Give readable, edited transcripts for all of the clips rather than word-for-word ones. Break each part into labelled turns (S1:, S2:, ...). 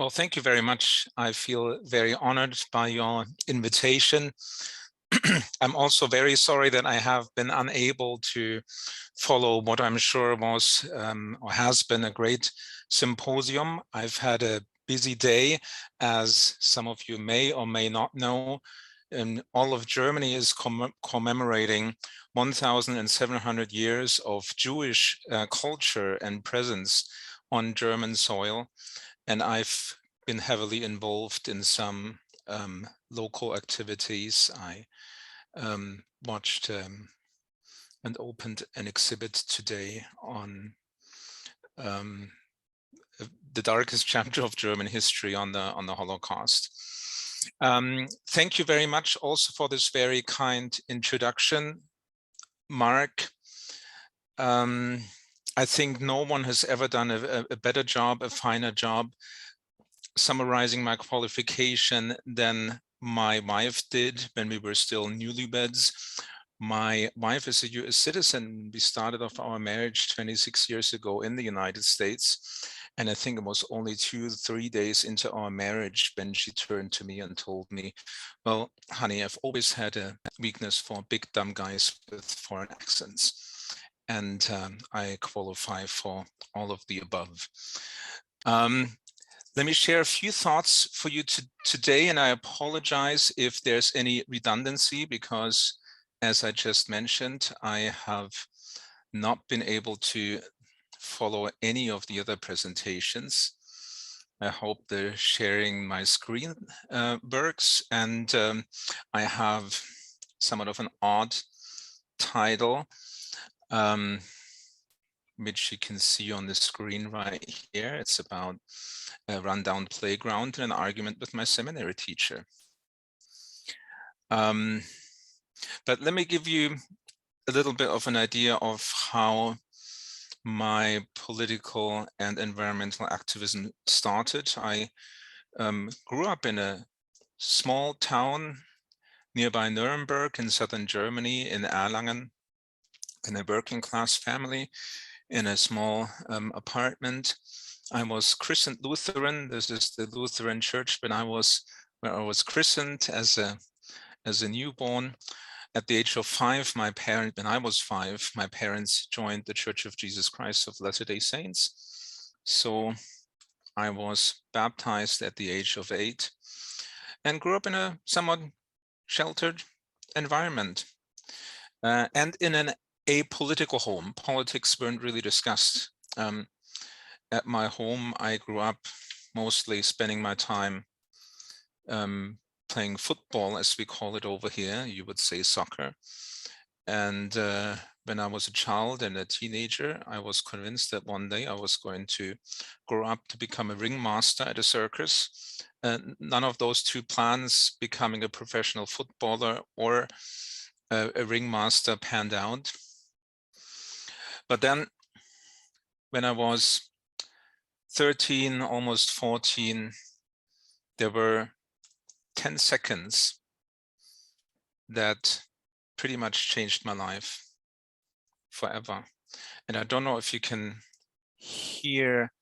S1: Well, thank you very much. I feel very honored by your invitation. I'm also very sorry that I have been unable to follow what I'm sure was or has been a great symposium. I've had a busy day, as some of you may or may not know. And all of Germany is commemorating 1,700 years of Jewish culture and presence on German soil. And I've been heavily involved in some local activities. I watched and opened an exhibit today on the darkest chapter of German history on the Holocaust. Thank you very much also for this very kind introduction, Mark. I think no one has ever done a better job, a finer job summarizing my qualification than my wife did when we were still newlyweds. My wife is a US citizen. We started off our marriage 26 years ago in the United States. And I think it was only 2-3 days into our marriage when she turned to me and told me, well, honey, I've always had a weakness for big dumb guys with foreign accents. And I qualify for all of the above. Let me share a few thoughts for you today, and I apologize if there's any redundancy because, as I just mentioned, I have not been able to follow any of the other presentations. I hope the sharing my screen works, and I have somewhat of an odd title, which you can see on the screen right here. It's about a rundown playground and an argument with my seminary teacher. But let me give you a little bit of an idea of how my political and environmental activism started. I grew up in a small town nearby Nuremberg in southern Germany, in Erlangen, in a working class family, in a small apartment. I was christened Lutheran. This is the Lutheran church where I was christened as a newborn. At the age of 5, when I was 5, my parents joined the Church of Jesus Christ of Latter-day Saints. So I was baptized at the age of 8 and grew up in a somewhat sheltered environment and in an apolitical home. Politics weren't really discussed. At my home, I grew up mostly spending my time playing football, as we call it over here. You would say soccer. And when I was a child and a teenager, I was convinced that one day I was going to grow up to become a ringmaster at a circus. None of those two plans, becoming a professional footballer or a ringmaster, panned out. But then when I was 13, almost 14, there were 10 seconds that pretty much changed my life forever. And I don't know if you can hear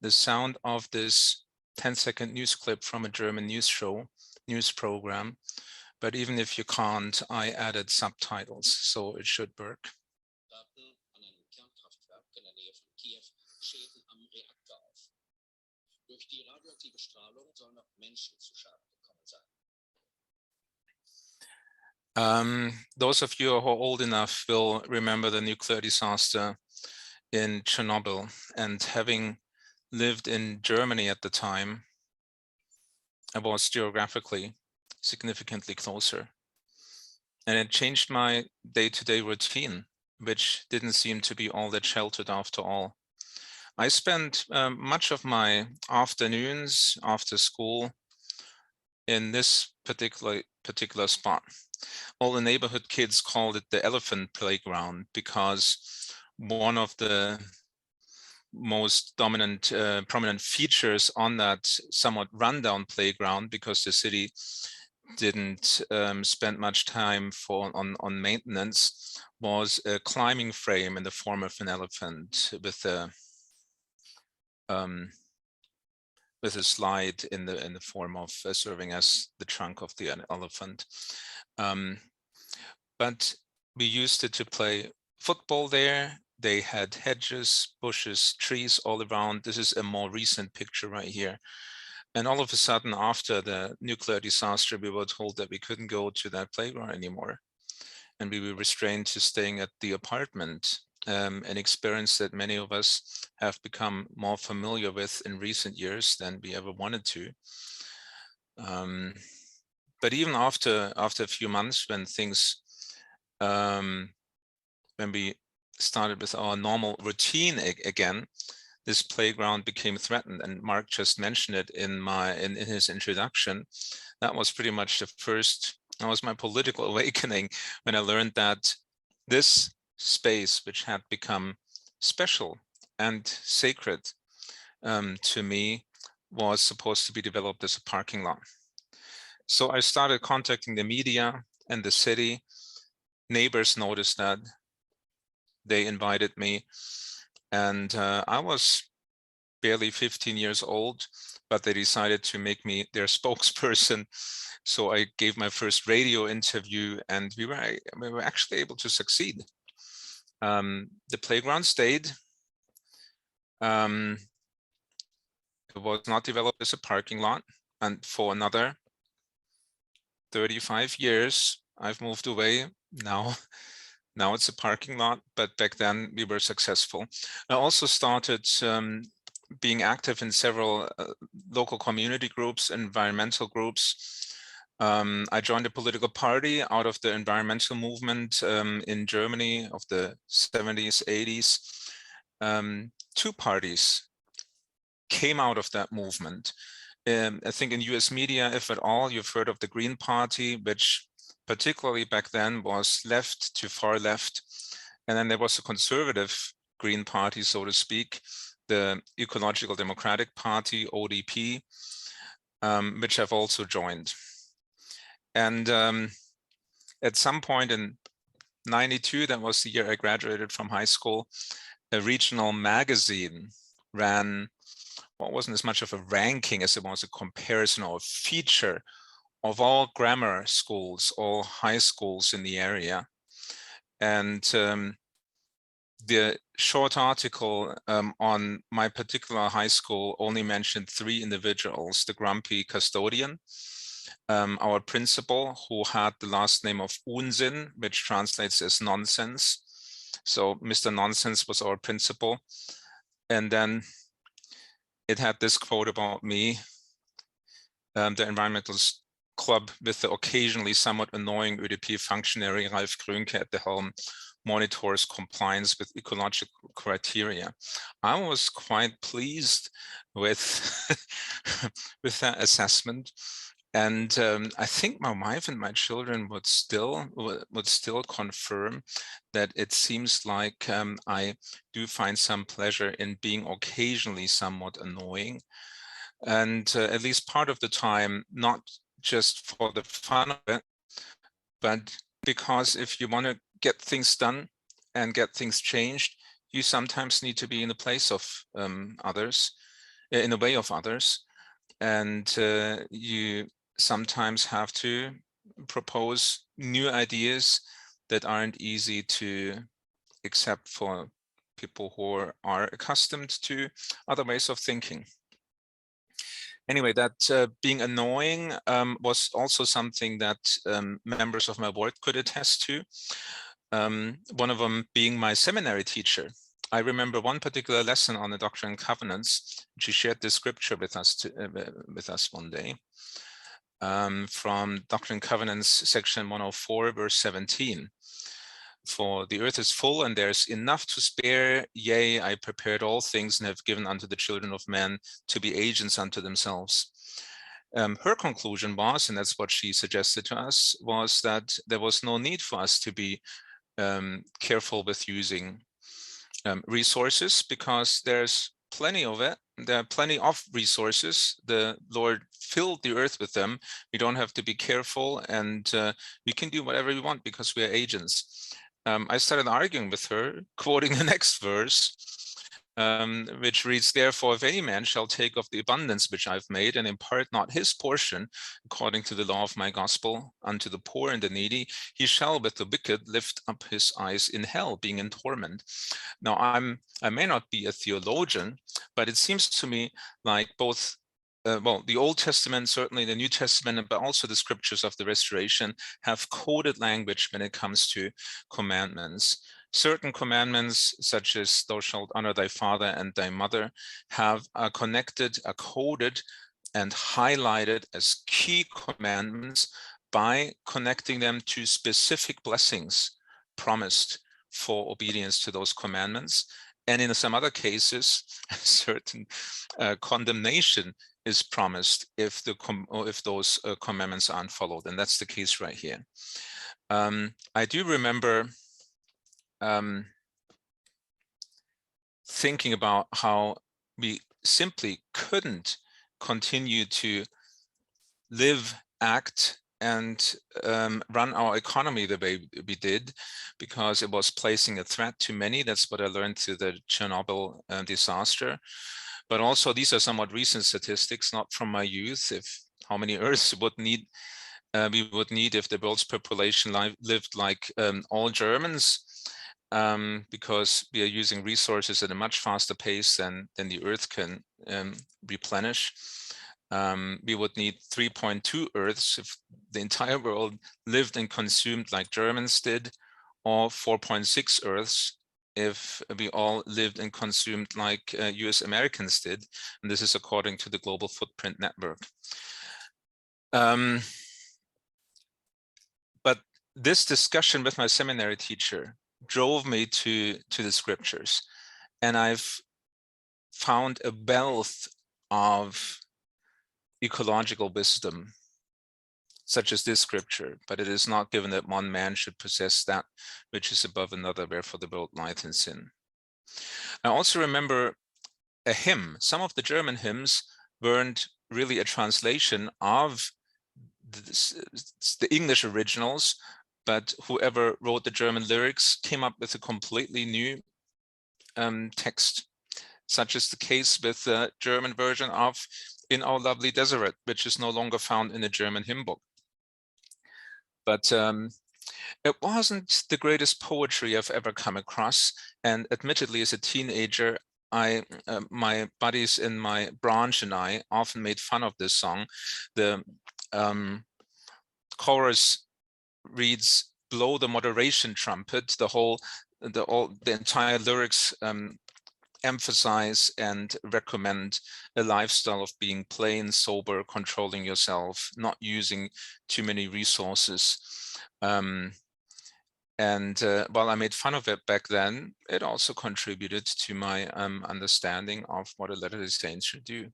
S1: the sound of this 10-second news clip from a German news program. But even if you can't, I added subtitles, so it should work. Those of you who are old enough will remember the nuclear disaster in Chernobyl, and having lived in Germany at the time, I was geographically significantly closer. And it changed my day-to-day routine, which didn't seem to be all that sheltered after all. I spent much of my afternoons after school in this particular spot. All the neighborhood kids called it the elephant playground because one of the most dominant, prominent features on that somewhat rundown playground, because the city didn't spend much time on maintenance, was a climbing frame in the form of an elephant with a with a slide in the form of serving as the trunk of the elephant. But we used it to play football there. They had hedges, bushes, trees all around. This is a more recent picture right here. And all of a sudden, after the nuclear disaster, we were told that we couldn't go to that playground anymore. And we were restrained to staying at the apartment, an experience that many of us have become more familiar with in recent years than we ever wanted to. But even after a few months, when things, when we started with our normal routine again, this playground became threatened, and Mark just mentioned it in his introduction. That was pretty much that was my political awakening when I learned that this space, which had become special and sacred to me, was supposed to be developed as a parking lot. So I started contacting the media and the city. Neighbors noticed that. They invited me, and I was barely 15 years old, but they decided to make me their spokesperson. So I gave my first radio interview, and we were actually able to succeed. The playground stayed. It was not developed as a parking lot, and for another 35 years, I've moved away now. Now it's a parking lot, but back then we were successful. I also started being active in several local community groups, environmental groups. I joined a political party out of the environmental movement in Germany of the 70s, 80s. Two parties came out of that movement. I think in US media, if at all, you've heard of the Green Party, which particularly back then was left to far left. And then there was a conservative Green Party, so to speak, the Ecological Democratic Party, ODP, which I've also joined. And at some point in 92, that was the year I graduated from high school, a regional magazine ran what wasn't as much of a ranking as it was a comparison or a feature of all grammar schools, all high schools in the area. And the short article on my particular high school only mentioned 3 individuals: the grumpy custodian, our principal, who had the last name of Unsinn, which translates as nonsense. So Mr. Nonsense was our principal. And then it had this quote about me: the environmental club with the occasionally somewhat annoying ÖDP functionary Ralf Grunke at the helm monitors compliance with ecological criteria. I was quite pleased with with that assessment, and I think my wife and my children would still confirm that it seems like I do find some pleasure in being occasionally somewhat annoying, and at least part of the time, not just for the fun of it, but because if you want to get things done and get things changed, you sometimes need to be in the place of others, in the way of others, and you sometimes have to propose new ideas that aren't easy to accept for people who are accustomed to other ways of thinking. Anyway, that being annoying was also something that members of my board could attest to. One of them being my seminary teacher. I remember one particular lesson on the Doctrine and Covenants. She shared this scripture with us one day from Doctrine and Covenants, section 104, verse 17. For the earth is full, and there's enough to spare. Yea, I prepared all things and have given unto the children of men to be agents unto themselves. Her conclusion was, and that's what she suggested to us, was that there was no need for us to be careful with using resources, because there's plenty of it. There are plenty of resources. The Lord filled the earth with them. We don't have to be careful, and we can do whatever we want because we are agents. I started arguing with her, quoting the next verse, which reads, therefore, if any man shall take of the abundance which I've made and impart not his portion, according to the law of my gospel, unto the poor and the needy, he shall with the wicked lift up his eyes in hell, being in torment. Now, I may not be a theologian, but it seems to me like both well, the Old Testament, certainly the New Testament, but also the scriptures of the Restoration have coded language when it comes to commandments. Certain commandments, such as thou shalt honor thy father and thy mother, have connected, coded, and highlighted as key commandments by connecting them to specific blessings promised for obedience to those commandments. And in some other cases, certain condemnation is promised if those commandments aren't followed, and that's the case right here. I do remember thinking about how we simply couldn't continue to live, act, and run our economy the way we did, because it was placing a threat to many. That's what I learned through the Chernobyl disaster. But also, these are somewhat recent statistics, not from my youth. How many Earths we would need if the world's population lived like all Germans, because we are using resources at a much faster pace than the Earth can replenish. We would need 3.2 Earths if the entire world lived and consumed like Germans did, or 4.6 Earths if we all lived and consumed like US Americans did. And this is according to the Global Footprint Network. But this discussion with my seminary teacher drove me to the scriptures. And I've found a wealth of ecological wisdom, such as this scripture, but it is not given that one man should possess that which is above another, wherefore the world lieth in sin. I also remember a hymn. Some of the German hymns weren't really a translation of the English originals, but whoever wrote the German lyrics came up with a completely new text, such as the case with the German version of In Our Lovely Deseret, which is no longer found in the German hymn book. But it wasn't the greatest poetry I've ever come across. And admittedly, as a teenager, my buddies in my branch and I often made fun of this song. The chorus reads, "Blow the moderation trumpet." The entire lyrics emphasize and recommend a lifestyle of being plain, sober, controlling yourself, not using too many resources. While I made fun of it back then, it also contributed to my understanding of what a Latter-day Saint should do.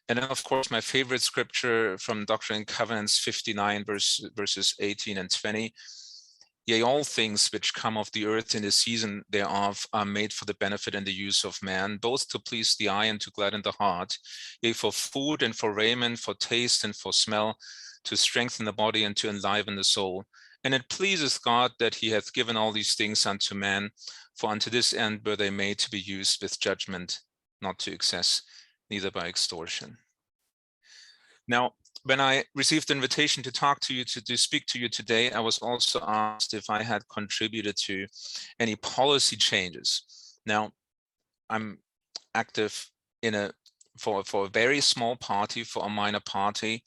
S1: And then, of course, my favorite scripture from Doctrine and Covenants 59, verses 18 and 20. Yea, all things which come of the earth in the season thereof are made for the benefit and the use of man, both to please the eye and to gladden the heart, yea, for food and for raiment, for taste and for smell, to strengthen the body and to enliven the soul. And it pleaseth God that he hath given all these things unto man, for unto this end were they made to be used with judgment, not to excess, neither by extortion. Now, when I received the invitation to talk to you, to speak to you today, I was also asked if I had contributed to any policy changes. Now, I'm active for a very small party, for a minor party,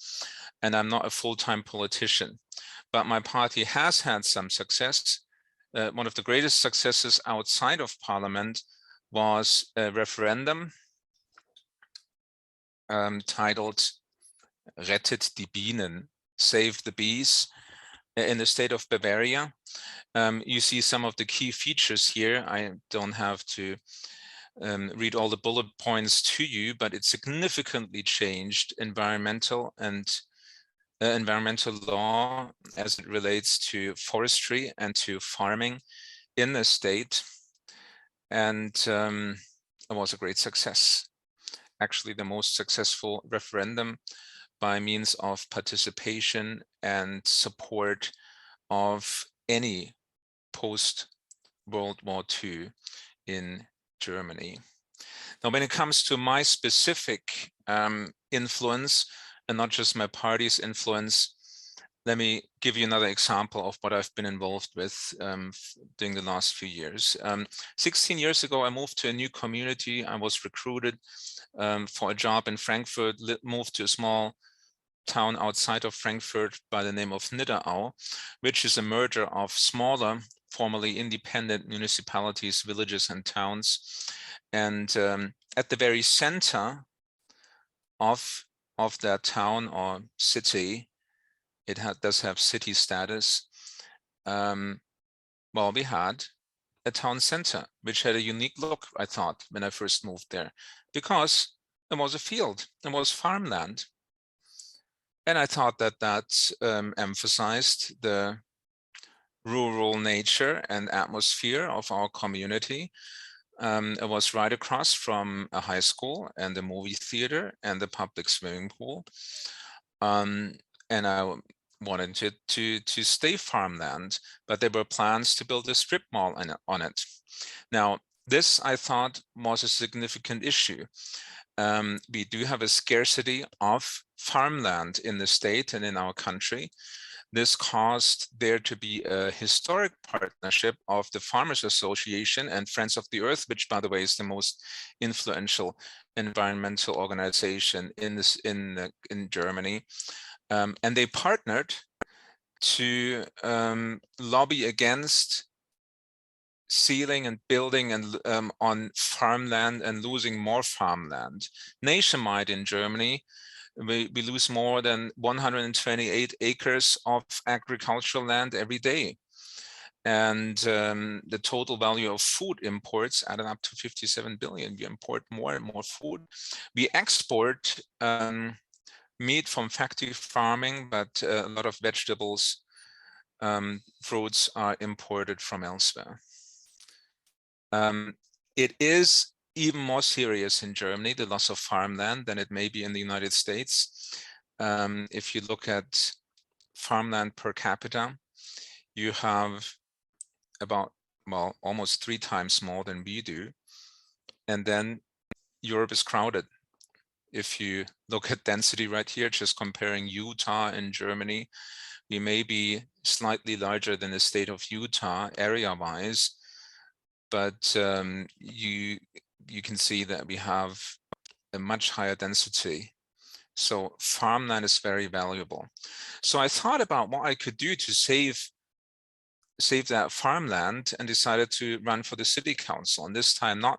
S1: and I'm not a full-time politician. But my party has had some success. One of the greatest successes outside of Parliament was a referendum titled Rettet die Bienen, Save the Bees, in the state of Bavaria. You see some of the key features here. I don't have to read all the bullet points to you, but it significantly changed environmental law as it relates to forestry and to farming in the state. And it was a great success. Actually, the most successful referendum by means of participation and support of any post-World War II in Germany. Now, when it comes to my specific influence, and not just my party's influence, let me give you another example of what I've been involved with during the last few years. 16 years ago, I moved to a new community. I was recruited for a job in Frankfurt, moved to a small town outside of Frankfurt by the name of Nidderau, which is a merger of smaller, formerly independent municipalities, villages, and towns. And at the very center of that town or city, it does have city status. Well, we had a town center, which had a unique look, I thought, when I first moved there, because it was a field, it was farmland. And I thought that that emphasized the rural nature and atmosphere of our community. It was right across from a high school and a movie theater and the public swimming pool. And I wanted to stay farmland, but there were plans to build a strip mall on it. Now, this I thought was a significant issue. We do have a scarcity of farmland in the state and in our country. This caused there to be a historic partnership of the Farmers Association and Friends of the Earth, which, by the way, is the most influential environmental organization in Germany. And they partnered to lobby against sealing and building and on farmland and losing more farmland. Nationwide in Germany, we lose more than 128 acres of agricultural land every day. And the total value of food imports added up to 57 billion. We import more and more food. We export meat from factory farming, but a lot of vegetables, fruits are imported from elsewhere. It is even more serious in Germany, the loss of farmland, than it may be in the United States. If you look at farmland per capita, you have about, well, almost 3 times more than we do. And then Europe is crowded. If you look at density right here, just comparing Utah and Germany, we may be slightly larger than the state of Utah area-wise, but you can see that we have a much higher density. So farmland is very valuable. So I thought about what I could do to save that farmland and decided to run for the city council. And this time not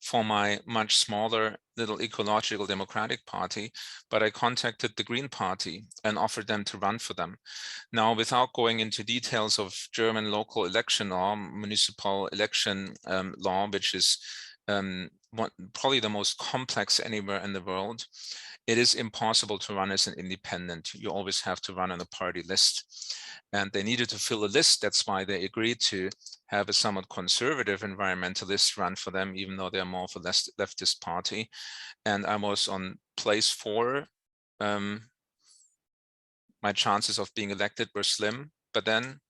S1: for my much smaller little ecological democratic party, but I contacted the Green Party and offered them to run for them. Now, without going into details of German local election law, municipal election law, which is probably the most complex anywhere in the world, it is impossible to run as an independent. You always have to run on a party list. And they needed to fill a list. That's why they agreed to have a somewhat conservative environmentalist run for them, even though they're more of a leftist party. And I was on place 4. My chances of being elected were slim, but then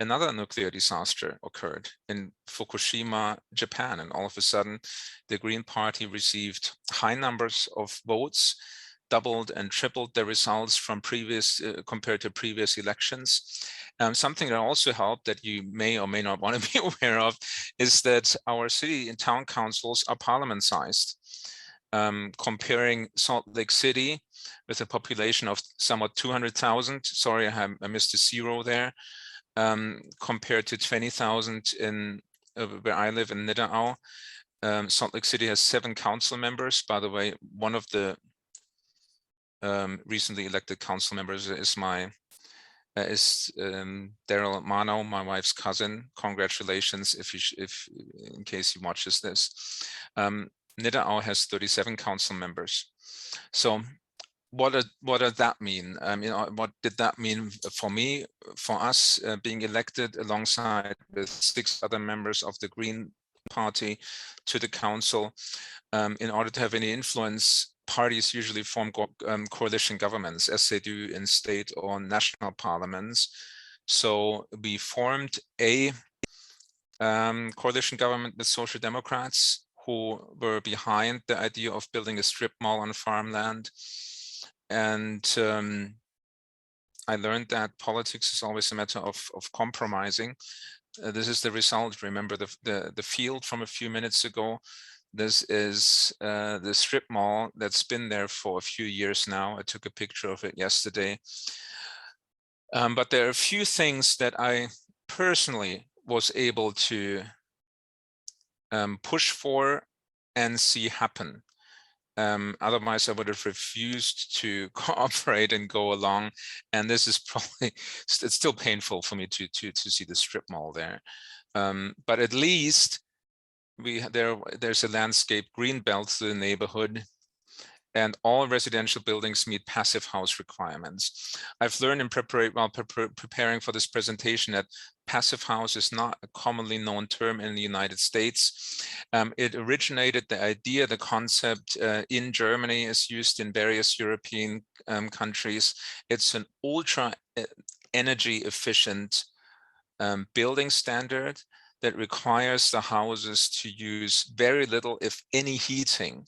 S1: another nuclear disaster occurred in Fukushima, Japan. And all of a sudden, the Green Party received high numbers of votes, doubled and tripled the results from previous compared to previous elections. Something that also helped that you may or may not want to be aware of is that our city and town councils are parliament sized. Comparing Salt Lake City with a population of somewhat 200,000, sorry, I missed a 0 there, compared to 20,000 in where I live in Nidderau. Salt Lake City has 7 council members. By the way, one of the recently elected council members is Daryl Mano, my wife's cousin. Congratulations if in case he watches this. Nidderau has 37 council members. So what does that mean? What did that mean for me, for us being elected alongside with 6 other members of the Green Party to the council? In order to have any influence, parties usually form coalition governments, as they do in state or national parliaments. So we formed a coalition government with Social Democrats, who were behind the idea of building a strip mall on farmland. And I learned that politics is always a matter of compromising. This is the result. Remember the field from a few minutes ago. This is the strip mall that's been there for a few years now. I took a picture of it yesterday. But there are a few things that I personally was able to push for and see happen. Otherwise, I would have refused to cooperate and go along. And this is probably, it's still painful for me to see the strip mall there. But at least there's a landscape green belt to the neighborhood, and all residential buildings meet passive house requirements. I've learned in preparing for this presentation that passive house is not a commonly known term in the United States. It originated, the idea, the concept in Germany, is used in various European countries. It's an ultra energy efficient building standard that requires the houses to use very little, if any, heating.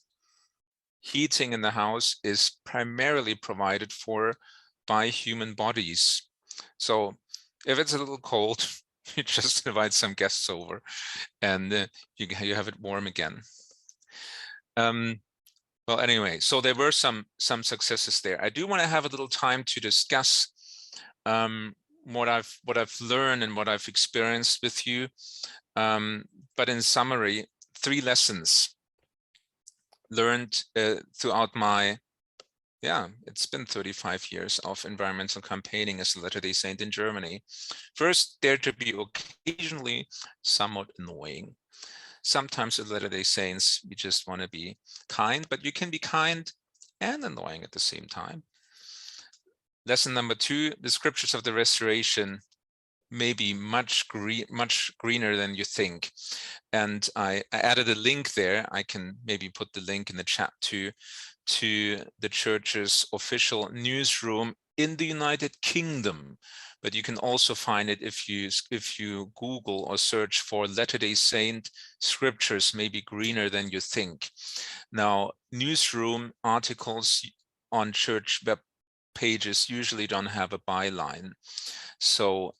S1: Heating in the house is primarily provided for by human bodies. So if it's a little cold, you just invite some guests over and you have it warm again. Well, anyway, so there were some successes there. I do want to have a little time to discuss what I've learned and what I've experienced with you. But in summary, 3 lessons learned throughout my, it's been 35 years of environmental campaigning as a Latter-day Saint in Germany. First, dare to be occasionally somewhat annoying. Sometimes as Latter-day Saints, we just want to be kind, but you can be kind and annoying at the same time. Lesson number 2, the scriptures of the Restoration may be much greener than you think. And I added a link there. I can maybe put the link in the chat too, to the church's official newsroom in the United Kingdom. But you can also find it if you Google or search for Latter-day Saint scriptures may be greener than you think. Now, newsroom articles on church web pages usually don't have a byline. So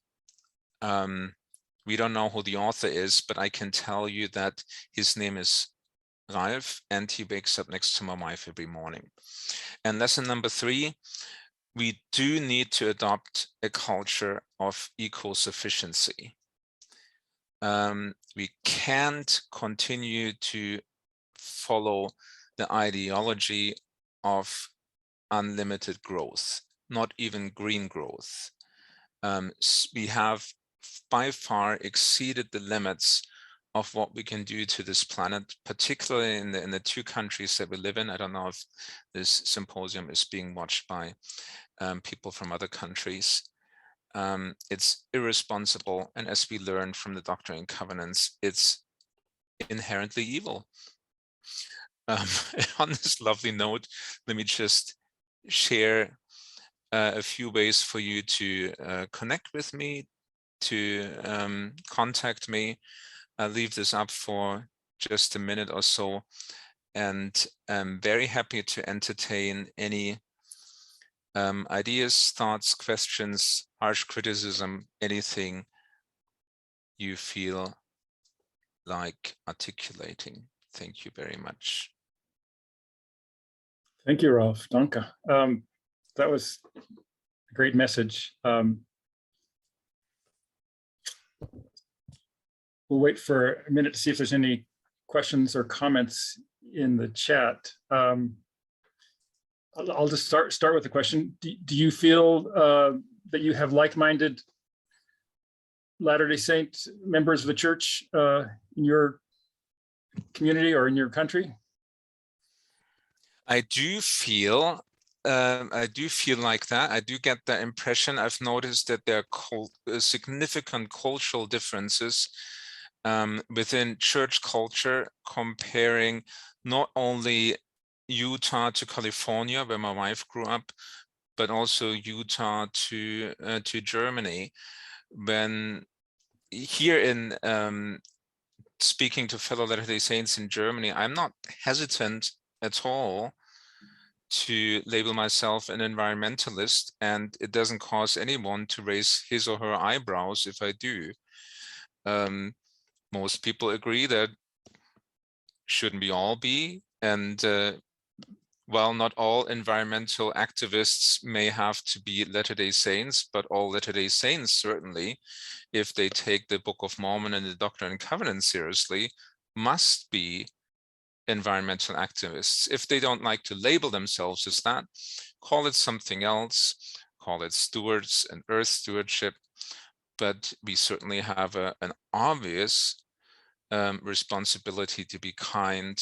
S1: we don't know who the author is, but I can tell you that his name is Ralf, and he wakes up next to my wife every morning. And lesson number 3, we do need to adopt a culture of eco-sufficiency. We can't continue to follow the ideology of unlimited growth, not even green growth. We have by far exceeded the limits of what we can do to this planet, particularly in the 2 countries that we live in. I don't know if this symposium is being watched by people from other countries. It's irresponsible, and as we learned from the Doctrine and Covenants, it's inherently evil. On this lovely note, let me just share a few ways for you to connect with me, to contact me. I'll leave this up for just a minute or so, and I'm very happy to entertain any ideas, thoughts, questions, harsh criticism, anything you feel like articulating. Thank you very much.
S2: Thank you, Ralf. Danke. That was a great message. We'll wait for a minute to see if there's any questions or comments in the chat. I'll just start with the question. Do you feel that you have like-minded Latter-day Saint members of the church in your community or in your country?
S1: I do feel like that. I do get that impression. I've noticed that there are significant cultural differences within church culture, comparing not only Utah to California, where my wife grew up, but also Utah to Germany. When here in speaking to fellow Latter-day Saints in Germany, I'm not hesitant at all to label myself an environmentalist, and it doesn't cause anyone to raise his or her eyebrows if I do. Most people agree that shouldn't we all be, and well, not all environmental activists may have to be Latter-day Saints, but all Latter-day Saints certainly, if they take the Book of Mormon and the Doctrine and Covenants seriously, must be environmental activists. If they don't like to label themselves as that, call it something else, call it stewards and earth stewardship, but we certainly have an obvious responsibility to be kind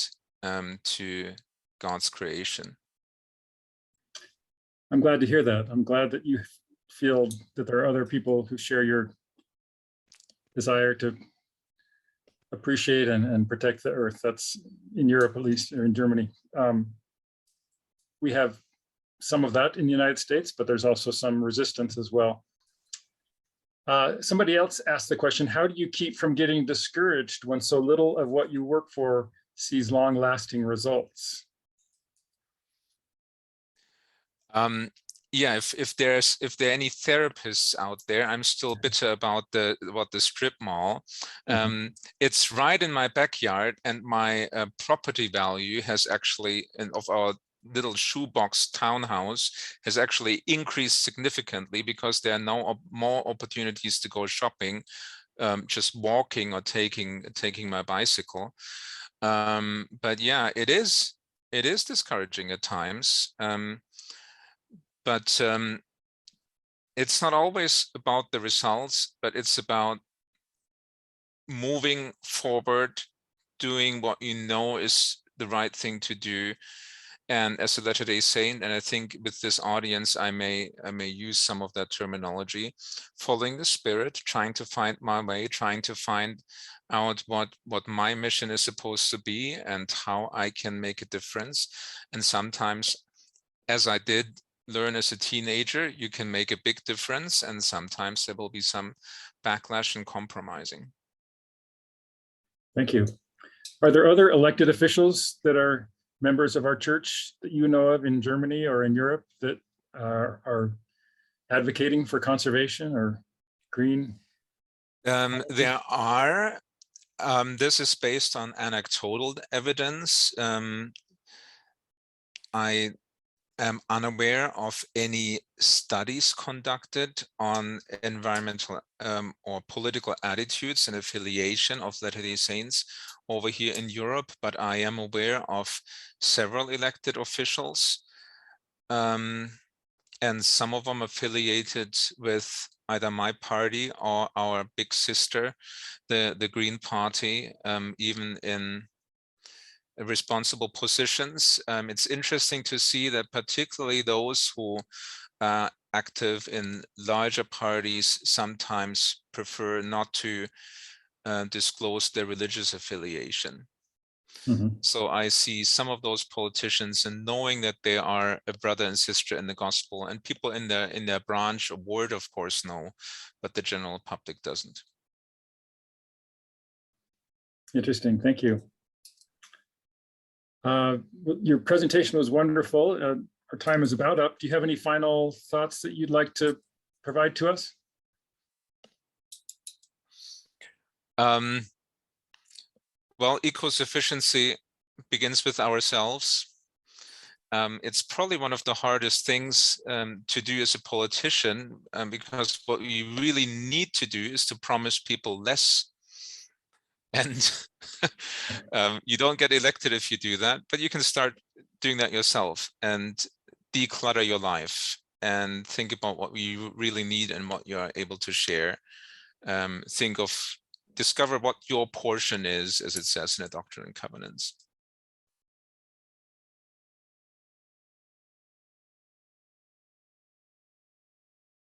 S1: to God's creation.
S2: I'm glad to hear that. I'm glad that you feel that there are other people who share your desire to appreciate and protect the earth. That's in Europe, at least, or in Germany. We have some of that in the United States, but there's also some resistance as well. Somebody else asked the question, how do you keep from getting discouraged when so little of what you work for sees long-lasting results?
S1: Yeah, if there are any therapists out there, I'm still bitter about the strip mall. It's right in my backyard, and my property value has actually, of our little shoebox townhouse, has actually increased significantly because there are now more opportunities to go shopping, just walking or taking my bicycle. But yeah, it is discouraging at times. But it's not always about the results, but it's about moving forward, doing what you know is the right thing to do. And as a Latter-day Saint, and I think with this audience, I may use some of that terminology, following the Spirit, trying to find my way, trying to find out what my mission is supposed to be and how I can make a difference. And sometimes, as I did learn as a teenager, you can make a big difference, and sometimes there will be some backlash and compromising.
S2: Thank you. Are there other elected officials that are members of our church that you know of in Germany or in Europe that are advocating for conservation or green?
S1: There are. This is based on anecdotal evidence. I am unaware of any studies conducted on environmental or political attitudes and affiliation of Latter-day Saints over here in Europe, but I am aware of several elected officials, and some of them affiliated with either my party or our big sister, the Green Party, even in responsible positions. It's interesting to see that particularly those who are active in larger parties sometimes prefer not to disclose their religious affiliation. So I see some of those politicians, and knowing that they are a brother and sister in the gospel, and people in their branch or ward, of course, know, but the general public doesn't.
S2: Interesting, thank you. Your presentation was wonderful. Our time is about up. Do you have any final thoughts that you'd like to provide to us?
S1: Well, eco-sufficiency begins with ourselves. It's probably one of the hardest things to do as a politician, because what we really need to do is to promise people less. And you don't get elected if you do that, but you can start doing that yourself and declutter your life and think about what you really need and what you're able to share. Discover what your portion is, as it says in the Doctrine and Covenants.